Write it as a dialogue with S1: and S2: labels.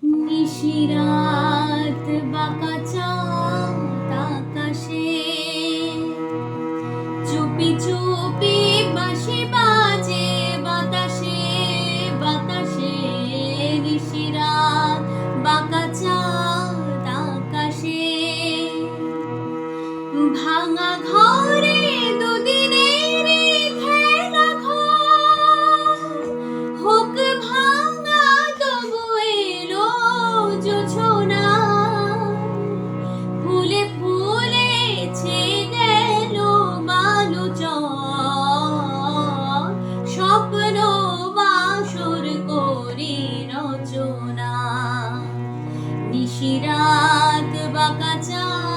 S1: নিশিরাত বাঁকা চাঁদ আকাশে, চুপি চুপি বাঁশি বাজে বাতাসে বাতাসে। নিশিরাত বাঁকা চাঁদ আকাশে, ভাঙা ঘরে দুদিনের খেলা ঘর, হোক ভাঙা তবু এলো জোছনা। ফুলে ফুলে ছে গেল বালুচর, স্বপ্ন বাসর করি রচনা। নিশিরাত বাঁকা চাঁদ